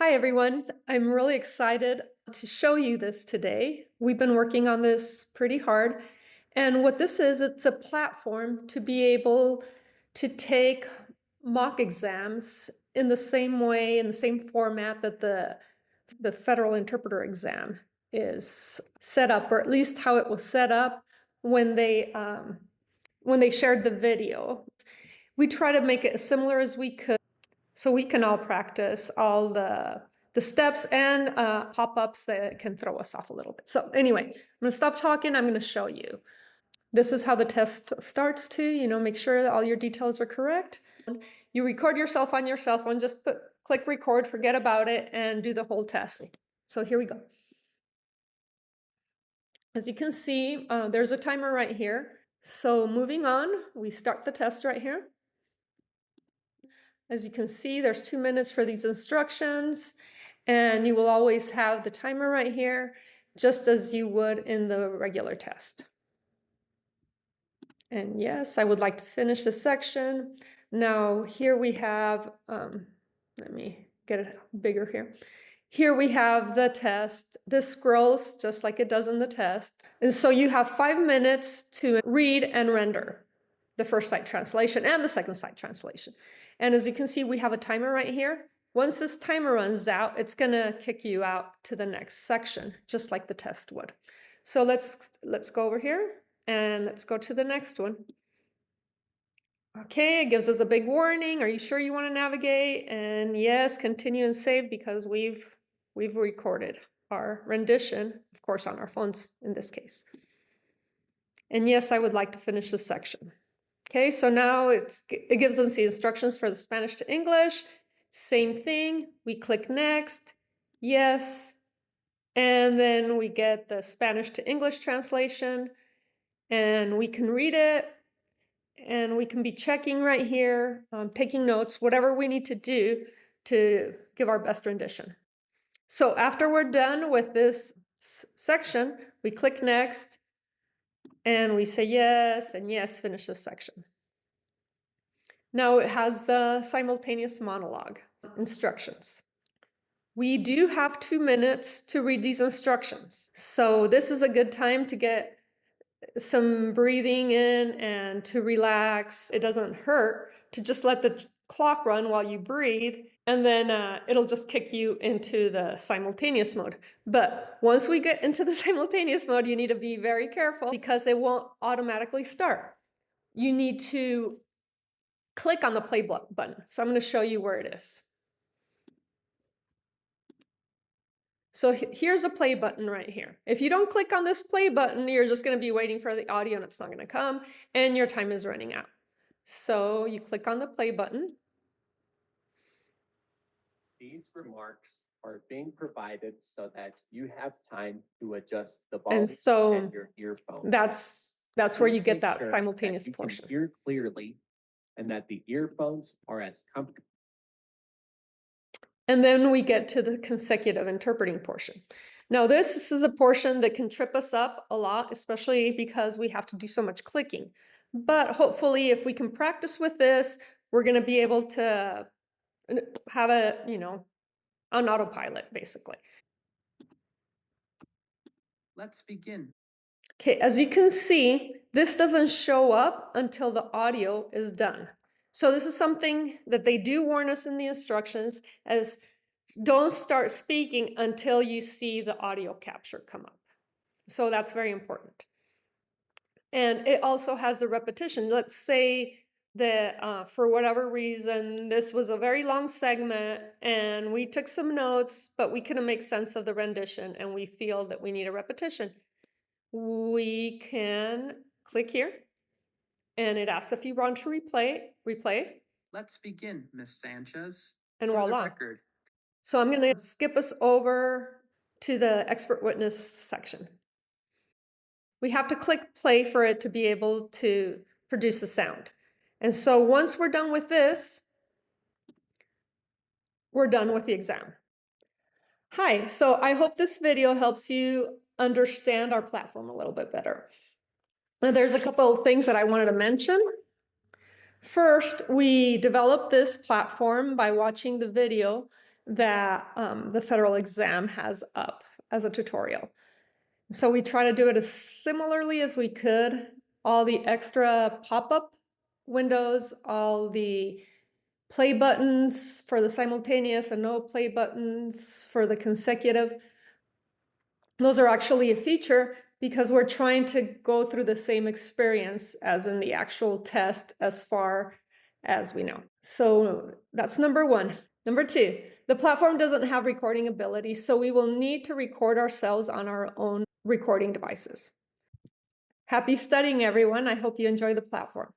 Hi, everyone. I'm really excited to show you this today. We've been working on this pretty hard. And what this is, it's a platform to be able to take mock exams in the same way, in the same format that the federal interpreter exam is set up, or at least how it was set up when they shared the video. We try to make it as similar as we could, so we can all practice all the steps and pop-ups that can throw us off a little bit. So anyway, I'm going to stop talking. I'm going to show you. This is how the test starts too. Make sure that all your details are correct. You record yourself on your cell phone. Just click record, forget about it, and do the whole test. So here we go. As you can see, there's a timer right here. So moving on, we start the test right here. As you can see, there's 2 minutes for these instructions, and you will always have the timer right here, just as you would in the regular test. And yes, I would like to finish this section. Now, here we have, let me get it bigger here. Here we have the test. This scrolls just like it does in the test. And so you have 5 minutes to read and render the first sight translation and the second sight translation. And as you can see, we have a timer right here. Once this timer runs out, it's going to kick you out to the next section, just like the test would. So let's go over here and let's go to the next one. Okay, it gives us a big warning. Are you sure you want to navigate? And yes, continue and save, because we've recorded our rendition, of course, on our phones in this case. And yes, I would like to finish this section. Okay, so now it gives us the instructions for the Spanish to English. Same thing, we click next, yes, and then we get the Spanish to English translation, and we can read it, and we can be checking right here, taking notes, whatever we need to do to give our best rendition. So after we're done with this section, we click next, and we say yes, and yes, finish this section. Now it has the simultaneous monologue instructions. We do have 2 minutes to read these instructions. So this is a good time to get some breathing in and to relax. It doesn't hurt to just let the clock run while you breathe, and then it'll just kick you into the simultaneous mode. But once we get into the simultaneous mode, you need to be very careful because it won't automatically start. You need to click on the play button. So I'm going to show you where it is. So here's a play button right here. If you don't click on this play button, you're just going to be waiting for the audio and it's not going to come, and your time is running out. So you click on the play button. These remarks are being provided so that you have time to adjust the volume and your earphones. That's where you get that simultaneous portion. Hear clearly, and that the earphones are as comfortable. And then we get to the consecutive interpreting portion. Now this is a portion that can trip us up a lot, especially because we have to do so much clicking. But hopefully if we can practice with this, we're going to be able to have it, on autopilot, basically. Let's begin. Okay, as you can see, this doesn't show up until the audio is done. So this is something that they do warn us in the instructions, as don't start speaking until you see the audio capture come up. So that's very important. And it also has a repetition. Let's say that for whatever reason, this was a very long segment and we took some notes, but we couldn't make sense of the rendition and we feel that we need a repetition. We can click here and it asks if you want to replay. Let's begin, Miss Sanchez. And voila. So I'm going to skip us over to the expert witness section. We have to click play for it to be able to produce the sound. And so once we're done with this, we're done with the exam. Hi, so I hope this video helps you understand our platform a little bit better. Now, there's a couple of things that I wanted to mention. First, we developed this platform by watching the video that the federal exam has up as a tutorial. So we try to do it as similarly as we could. All the extra pop-up windows, all the play buttons for the simultaneous and no play buttons for the consecutive. Those are actually a feature because we're trying to go through the same experience as in the actual test as far as we know. So that's number one. Number two, the platform doesn't have recording ability, so we will need to record ourselves on our own recording devices. Happy studying, everyone. I hope you enjoy the platform.